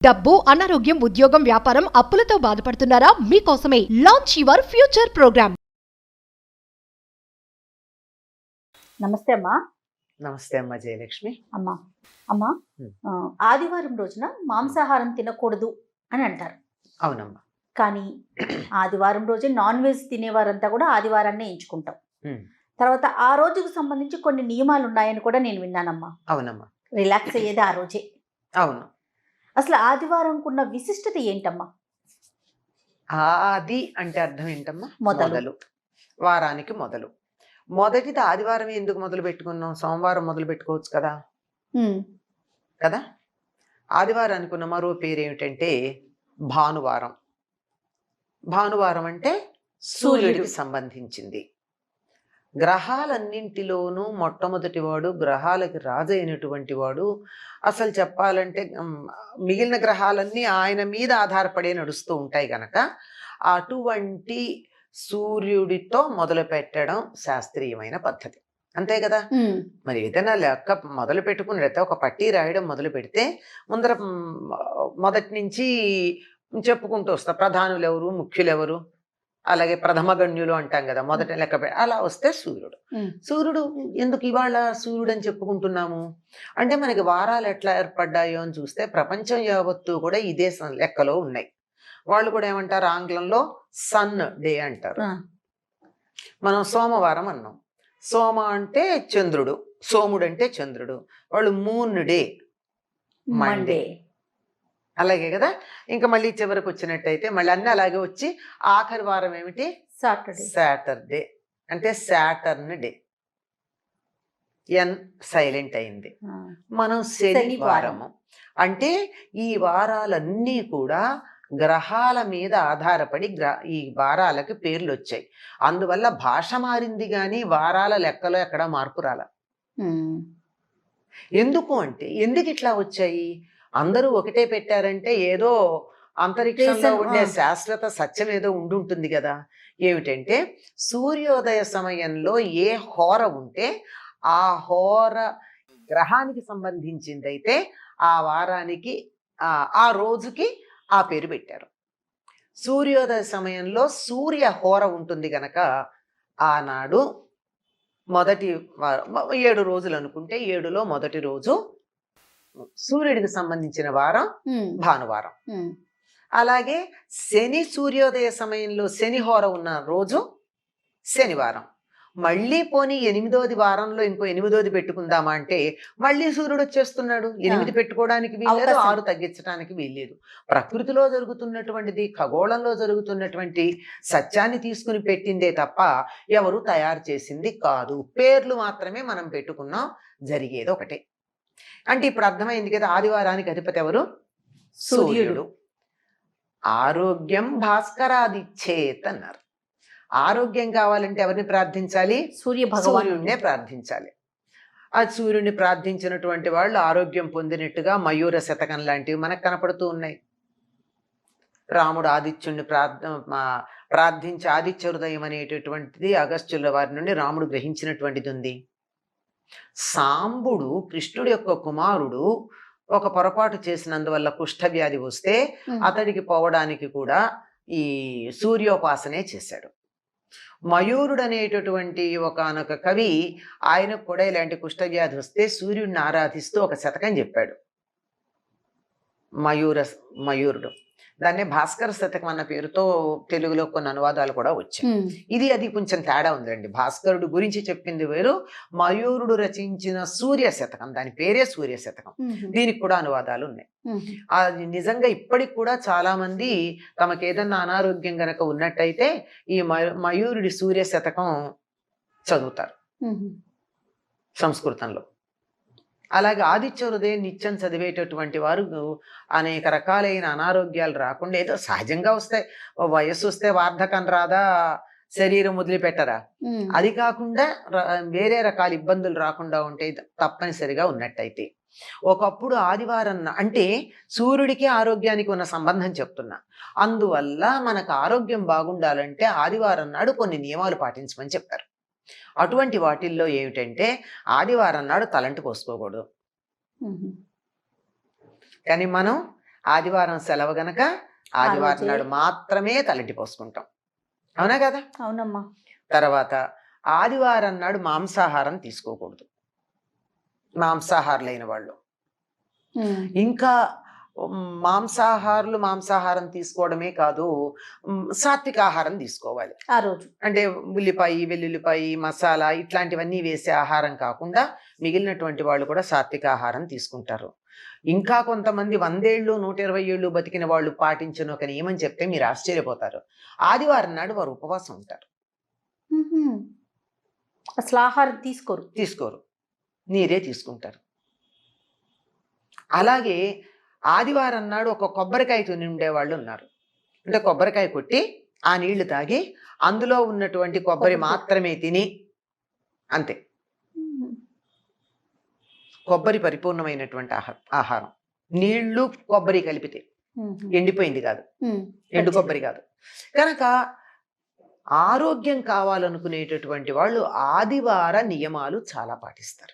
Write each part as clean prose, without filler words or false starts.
డబ్బు, అనారోగ్యం, ఉద్యోగం, వ్యాపారం, అప్పులతో బాధపడుతున్నారా? మీకోసమే లాంచ్ యువర్ ఫ్యూచర్ ప్రోగ్రామ్. నమస్తే అమ్మా. నమస్తే అమ్మా జయలక్ష్మి. అమ్మా అమ్మా ఆదివారం రోజున మాంసాహారం తినకూడదు అని అంటారు. అవునమ్మా. కానీ ఆదివారం రోజే నాన్ వెజ్ తినేవారంతా కూడా ఆదివారాన్ని ఎంచుకుంటాం. తర్వాత ఆ రోజుకు సంబంధించి కొన్ని నియమాలు ఉన్నాయని కూడా నేను విన్నానమ్మా. అవునమ్మా. రిలాక్స్ అయ్యేది ఆ రోజే. అవును. అసలు ఆదివారంకున్న విశిష్టత ఏంటమ్మా? ఆది అంటే అర్థం ఏంటమ్మా? మొదలు. వారానికి మొదలు. మొదటిది ఆదివారం ఎందుకు మొదలు పెట్టుకున్నాం? సోమవారం మొదలు పెట్టుకోవచ్చు కదా. కదా. ఆదివారానికి ఉన్న మరో పేరు ఏమిటంటే భానువారం. భానువారం అంటే సూర్యుడికి సంబంధించింది. గ్రహాలన్నింటిలోనూ మొట్టమొదటి వాడు, గ్రహాలకి రాజు అయినటువంటి వాడు. అసలు చెప్పాలంటే మిగిలిన గ్రహాలన్నీ ఆయన మీద ఆధారపడే నడుస్తూ ఉంటాయి గనక అటువంటి సూర్యుడితో మొదలు పెట్టడం శాస్త్రీయమైన పద్ధతి. అంతే కదా. మరి ఏదైనా లెక్క మొదలు పెట్టుకుని లేకపోతే ఒక పట్టీ రాయడం మొదలు పెడితే ముందర మొదటి నుంచి చెప్పుకుంటూ వస్తా. ప్రధానులు ఎవరు, ముఖ్యులు ఎవరు, అలాగే ప్రథమ గణ్యులు అంటాం కదా, మొదట లెక్క అలా వస్తే సూర్యుడు. సూర్యుడు ఎందుకు ఇవాళ సూర్యుడు అని చెప్పుకుంటున్నాము అంటే మనకి వారాలు ఎట్లా ఏర్పడ్డాయో అని చూస్తే ప్రపంచం యావత్తు కూడా ఇదే లెక్కలో ఉన్నాయి. వాళ్ళు కూడా ఏమంటారు, ఆంగ్లంలో సన్ డే అంటారు. మనం సోమవారం అన్నాం. సోమ అంటే చంద్రుడు, సోముడు అంటే చంద్రుడు. వాళ్ళు మూన్ డే, మండే. అలాగే కదా. ఇంకా మళ్ళీ చివరికి వచ్చినట్టయితే మళ్ళీ అన్నీ అలాగే వచ్చి ఆఖరి వారం ఏమిటి? సాటర్డే అంటే సాటర్న్ డే. ఎన్ సైలెంట్ అయింది. మనం శనివారము అంటే ఈ వారాలన్నీ కూడా గ్రహాల మీద ఆధారపడి ఈ వారాలకి పేర్లు వచ్చాయి. అందువల్ల భాష మారింది కానీ వారాల లెక్కలో ఎక్కడా మార్పు రాల. ఎందుకు అంటే ఎందుకు ఇట్లా వచ్చాయి? అందరూ ఒకటే పెట్టారంటే ఏదో అంతరిక్షంలో ఉండే శాశ్వత సత్యం ఏదో ఉండుంటుంది కదా. ఏమిటంటే సూర్యోదయ సమయంలో ఏ హోర ఉంటే ఆ హోర గ్రహానికి సంబంధించిందైతే ఆ వారానికి ఆ రోజుకి ఆ పేరు పెట్టారు. సూర్యోదయ సమయంలో సూర్య హోర ఉంటుంది గనక ఆనాడు మొదటి 7 రోజులు అనుకుంటే 7లో మొదటి రోజు సూర్యుడికి సంబంధించిన వారం భానువారం. అలాగే శని సూర్యోదయ సమయంలో శని హోర ఉన్న రోజు శనివారం. మళ్ళీ పోనీ 8వ వారంలో ఇంకో 8వది పెట్టుకుందామా అంటే మళ్ళీ సూర్యుడు వచ్చేస్తున్నాడు. 8 పెట్టుకోవడానికి వీల్లేదు, 6 తగ్గించడానికి వీల్లేదు. ప్రకృతిలో జరుగుతున్నటువంటిది, ఖగోళంలో జరుగుతున్నటువంటి సత్యాన్ని తీసుకుని పెట్టిందే తప్ప ఎవరు తయారు చేసింది కాదు. పేర్లు మాత్రమే మనం పెట్టుకున్నాం, జరిగేది ఒకటే. అంటే ఇప్పుడు అర్థమైంది కదా, ఆదివారానికి అధిపతి ఎవరు? సూర్యుడు. ఆరోగ్యం భాస్కరాదిచ్చేత్ అన్నారు. ఆరోగ్యం కావాలంటే ఎవరిని ప్రార్థించాలి? సూర్యుడినే ప్రార్థించాలి. ఆ సూర్యుడిని ప్రార్థించినటువంటి వాళ్ళు ఆరోగ్యం పొందినట్టుగా మయూర శతకం లాంటివి మనకు కనపడుతూ ఉన్నాయి. రాముడు ఆదిత్యుడిని ప్రార్థించి ఆదిత్య హృదయం అనేటటువంటిది అగస్త్యుల వారి నుండి రాముడు గ్రహించినటువంటిది ఉంది. సాంబుడు కృష్ణుడి యొక్క కుమారుడు ఒక పొరపాటు చేసినందువల్ల కుష్ఠవ్యాధి వస్తే అతడికి పోవడానికి కూడా ఈ సూర్యోపాసనే చేశాడు. మయూరుడు అనేటటువంటి ఒకనొక కవి, ఆయనకు కూడా ఇలాంటి కుష్ఠవ్యాధి వస్తే సూర్యుడిని ఆరాధిస్తూ ఒక శతకం చెప్పాడు. మయూరుడు దాన్నే భాస్కర శతకం అన్న పేరుతో తెలుగులో కొన్ని అనువాదాలు కూడా వచ్చాయి. అది కొంచెం తేడా ఉందండి. భాస్కరుడు గురించి చెప్పింది వేరు, మయూరుడు రచించిన సూర్య శతకం, దాని పేరే సూర్య శతకం, దీనికి కూడా అనువాదాలు ఉన్నాయి. అది నిజంగా ఇప్పటికి కూడా చాలా మంది తమకు ఏదన్నా అనారోగ్యం గనక ఉన్నట్టయితే ఈ మయూరుడి సూర్య శతకం చదువుతారు సంస్కృతంలో. అలాగే ఆదిత్య హృదయం నిత్యం చదివేటటువంటి వారు అనేక రకాలైన అనారోగ్యాలు రాకుండా, ఏదో సహజంగా వస్తాయి, వయస్సు వస్తే వార్ధకం రాదా, శరీరం వదిలిపెట్టరా, అది కాకుండా వేరే రకాల ఇబ్బందులు రాకుండా ఉంటే తప్పనిసరిగా ఉన్నట్టయితే. ఒకప్పుడు ఆదివారం అంటే సూర్యుడికి ఆరోగ్యానికి ఉన్న సంబంధం చెప్తున్నా. అందువల్ల మనకు ఆరోగ్యం బాగుండాలంటే ఆదివారం నాడు కొన్ని నియమాలు పాటించమని చెప్పారు. అటువంటి వాటిల్లో ఏమిటంటే ఆదివారం నాడు తలంటు పోసుకోకూడదు. కానీ మనం ఆదివారం సెలవు గనక ఆదివారం రోజే. నాడు మాత్రమే తలంటి పోసుకుంటాం. అవునా కదా? అవునమ్మా. తర్వాత ఆదివారం నాడు మాంసాహారం తీసుకోకూడదు మాంసాహారులైన వాళ్ళు. ఇంకా మాంసాహారం తీసుకోవడమే కాదు, సాత్విక ఆహారం తీసుకోవాలి ఆ రోజు. అంటే ఉల్లిపాయ, వెల్లుల్లిపాయ, మసాలా ఇట్లాంటివన్నీ వేసే ఆహారం కాకుండా మిగిలినటువంటి వాళ్ళు కూడా సాత్విక ఆహారం తీసుకుంటారు. ఇంకా కొంతమంది 100 ఏళ్ళు 120 ఏళ్ళు బతికిన వాళ్ళు పాటించిన ఒక నియమం చెప్తే మీరు ఆశ్చర్యపోతారు. ఆదివారం నాడు వారు ఉపవాసం ఉంటారు. అసలు ఆహారం తీసుకోరు, నీరే తీసుకుంటారు. అలాగే ఆదివారం నాడు ఒక కొబ్బరికాయ తిని ఉండేవాళ్ళు ఉన్నారు. అంటే కొబ్బరికాయ కొట్టి ఆ నీళ్లు తాగి అందులో ఉన్నటువంటి కొబ్బరి మాత్రమే తిని అంతే. కొబ్బరి పరిపూర్ణమైనటువంటి ఆహారం. నీళ్లు కొబ్బరి కలిపితే, ఎండిపోయింది కాదు, ఎండు కొబ్బరి కాదు. కనుక ఆరోగ్యం కావాలనుకునేటటువంటి వాళ్ళు ఆదివార నియమాలు చాలా పాటిస్తారు.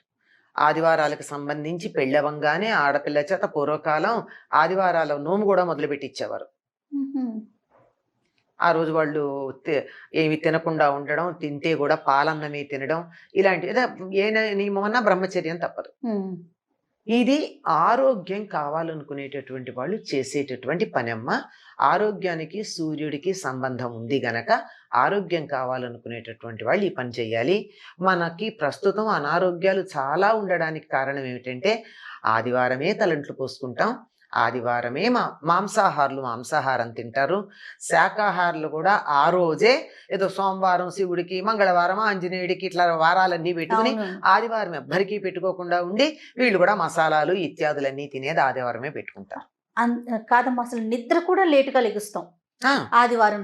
ఆదివారాలకు సంబంధించి పెళ్ళవంగానే ఆడపిల్ల చేత పూర్వకాలం ఆదివారాల నోము కూడా మొదలుపెట్టించేవారు. ఆ రోజు వాళ్ళు ఏమి తినకుండా ఉండడం, తింటే కూడా పాలన్నమే తినడం, ఇలాంటి ఏ నియమన్నా బ్రహ్మచర్యం తప్పదు. ఇది ఆరోగ్యం కావాలనుకునేటటువంటి వాళ్ళు చేసేటటువంటి పనమ్మ. ఆరోగ్యానికి సూర్యుడికి సంబంధం ఉంది గనక ఆరోగ్యం కావాలనుకునేటటువంటి వాళ్ళు ఈ పని చేయాలి. మనకి ప్రస్తుతం అనారోగ్యాలు చాలా ఉండడానికి కారణం ఏమిటంటే ఆదివారమే తలంట్లు పోసుకుంటాం, ఆదివారమే మాంసాహారులు మాంసాహారం తింటారు, శాకాహారులు కూడా ఆ రోజే ఏదో సోమవారం శివుడికి, మంగళవారం ఆంజనేయుడికి ఇట్లా వారాలన్నీ పెట్టుకుని ఆదివారం ఎవ్వరికీ పెట్టుకోకుండా ఉండి వీళ్ళు కూడా మసాలాలు ఇత్యాదులన్నీ తినేది ఆదివారమే పెట్టుకుంటారు. కాదమ్మా, అసలు నిద్ర కూడా లేటుగా లెగుస్తాం ఆదివారం.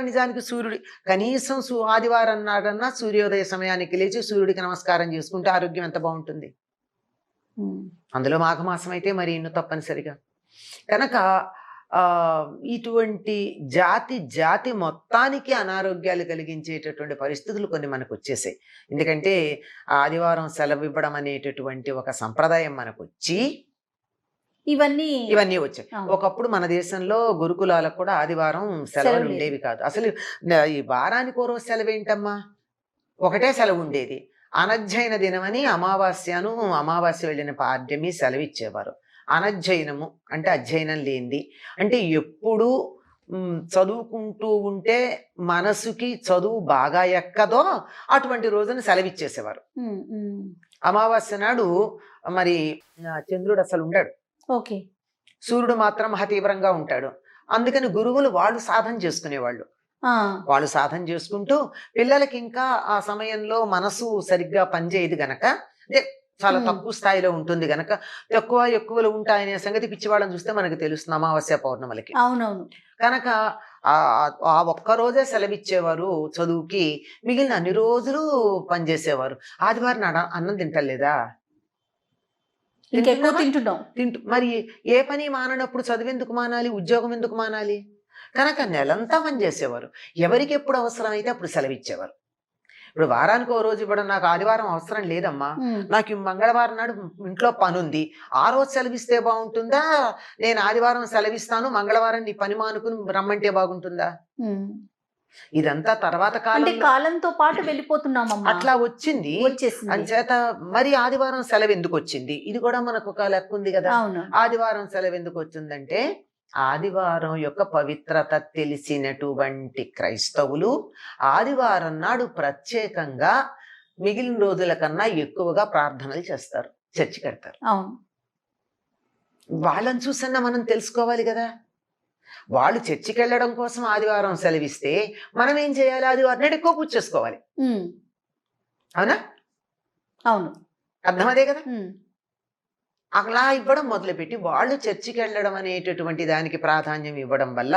నిజానికి సూర్యుడి కనీసం ఆదివారం నాడన్నా సూర్యోదయ సమయానికి లేచి సూర్యుడికి నమస్కారం చేసుకుంటే ఆరోగ్యం ఎంత బాగుంటుంది. అందులో మాఘమాసం అయితే మరి ఇನ್ನು తప్పనిసరిగా. కనుక ఇటువంటి జాతి మొత్తానికి అనారోగ్యాలు కలిగించేటటువంటి పరిస్థితులు కొన్ని మనకు వచ్చేసాయి. ఎందుకంటే ఆదివారం సెలవు ఇవ్వడం అనేటటువంటి ఒక సంప్రదాయం మనకు వచ్చి ఇవన్నీ వచ్చాయి. ఒకప్పుడు మన దేశంలో గురుకులాలకు కూడా ఆదివారం సెలవులు ఉండేవి కాదు. అసలు ఈ వారానికి ఓ రోజు సెలవు ఏంటమ్మా, ఒకటే సెలవు ఉండేది. అనధ్యయన దినమని అమావాస్య వెళ్ళిన పాడ్యమి సెలవు ఇచ్చేవారు. అనధ్యయనము అంటే అధ్యయనం లేనిది, అంటే ఎప్పుడు చదువుకుంటూ ఉంటే మనసుకి చదువు బాగా ఎక్కదో అటువంటి రోజున సెలవిచ్చేసేవారు. అమావాస్య నాడు మరి చంద్రుడు అసలు ఉండడు, సూర్యుడు మాత్రం తీవ్రంగా ఉంటాడు. అందుకని గురువులు వాళ్ళు సాధన చేసుకునేవాళ్ళు. వాళ్ళు సాధన చేసుకుంటూ పిల్లలకి ఇంకా ఆ సమయంలో మనసు సరిగ్గా పనిచేయదు గనక, అంటే చాలా తక్కువ స్థాయిలో ఉంటుంది గనక ఎక్కువలు ఉంటాయనే సంగతి పిచ్చివాళ్ళని చూస్తే మనకు తెలుస్తుంది అమావాస్య పౌర్ణములకి. అవునవును. కనుక ఆ ఒక్కరోజే సెలవిచ్చేవారు చదువుకి, మిగిలిన అన్ని రోజులు పనిచేసేవారు. ఆదివారం అన్నం తింటలేదా, మరి ఏ పని మాననప్పుడు చదువు ఎందుకు మానాలి, ఉద్యోగం ఎందుకు మానాలి? కనుక నెలంతా పనిచేసేవారు. ఎవరికి ఎప్పుడు అవసరమైతే అప్పుడు సెలవిచ్చేవారు. ఇప్పుడు వారానికి ఓ రోజు ఇవ్వడం, నాకు ఆదివారం అవసరం లేదమ్మా, నాకు మంగళవారం నాడు ఇంట్లో పని ఉంది, ఆ రోజు సెలవిస్తే బాగుంటుందా, నేను ఆదివారం సెలవిస్తాను మంగళవారం నీ పని మానుకుని రమ్మంటే బాగుంటుందా? ఇదంతా తర్వాత కాలంతో పాటు వెళ్ళిపోతున్నామమ్మా, అట్లా వచ్చేసింది. అంచేత మరి ఆదివారం సెలవు ఎందుకు వచ్చింది, ఇది కూడా మనకు ఒక లెక్క ఉంది కదా. ఆదివారం సెలవు ఎందుకు వచ్చిందంటే ఆదివారం యొక్క పవిత్రత తెలిసినటువంటి క్రైస్తవులు ఆదివారం నాడు ప్రత్యేకంగా మిగిలిన రోజుల కన్నా ఎక్కువగా ప్రార్థనలు చేస్తారు, చర్చి కడతారు. వాళ్ళని చూసన్నా మనం తెలుసుకోవాలి కదా. వాళ్ళు చర్చికి వెళ్ళడం కోసం ఆదివారం సెలవిస్తే మనం ఏం చేయాలి, ఆదివారం నాడు ఎక్కువ పూజ చేసుకోవాలి. అవునా? అవును, అర్థం అదే కదా. అలా ఇవ్వడం మొదలుపెట్టి వాళ్ళు చర్చికి వెళ్ళడం అనేటటువంటి దానికి ప్రాధాన్యం ఇవ్వడం వల్ల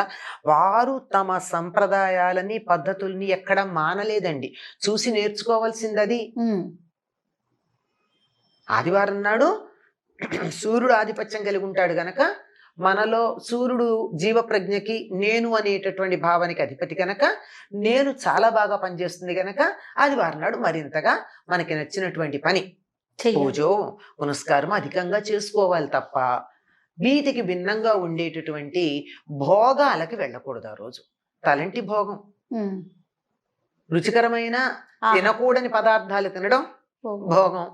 వారు తమ సంప్రదాయాలని పద్ధతుల్ని ఎక్కడ మానలేదండి, చూసి నేర్చుకోవాల్సింది అది. ఆదివారం నాడు సూర్యుడు ఆధిపత్యం కలిగి ఉంటాడు గనక, మనలో సూర్యుడు జీవప్రజ్ఞకి నేను అనేటటువంటి భావానికి అధిపతి కనుక, నేను చాలా బాగా పనిచేస్తుంది కనుక ఆదివారం నాడు మరింతగా మనకి నచ్చినటువంటి పని పూజో పునస్కారం అధికంగా చేసుకోవాలి తప్ప వీటికి భిన్నంగా ఉండేటటువంటి భోగాలకి వెళ్ళకూడదు ఆ రోజు. తలంటి భోగం, రుచికరమైన తినకూడని పదార్థాలు తినడం భోగం.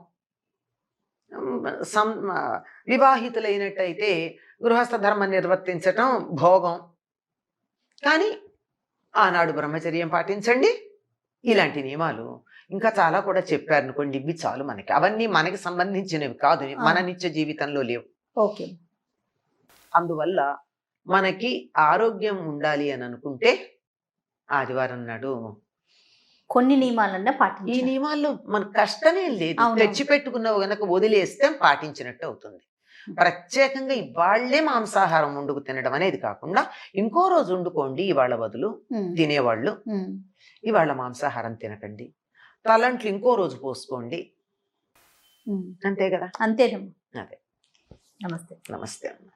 వివాహితులైనట్టయితే గృహస్థ ధర్మం నిర్వర్తించటం భోగం. కానీ ఆనాడు బ్రహ్మచర్యం పాటించండి. ఇలాంటి నియమాలు ఇంకా చాలా కూడా చెప్పారు అనుకోండి, ఇవి చాలు మనకి. అవన్నీ మనకి సంబంధించినవి కాదు, మన నిత్య జీవితంలో లేవు. ఓకే. అందువల్ల మనకి ఆరోగ్యం ఉండాలి అని అనుకుంటే ఆదివారం నాడు కొన్ని నియమాలన్నా ఈ పాటించాలి. నియమాల్లో మనకు కష్టమే లేదు. అవును. తెచ్చిపెట్టుకున్నవి గనక వదిలేస్తే పాటించినట్టు అవుతుంది. ప్రత్యేకంగా ఇవాళ్లే మాంసాహారం వండుకు తినడం అనేది కాకుండా ఇంకో రోజు వండుకోండి. ఇవాళ బదులు తినేవాళ్ళు ఇవాళ మాంసాహారం తినకండి. తలంట్లు ఇంకో రోజు పోసుకోండి. అంతే కదా. అంతేనమ్మా. అదే. నమస్తే. నమస్తే అమ్మ.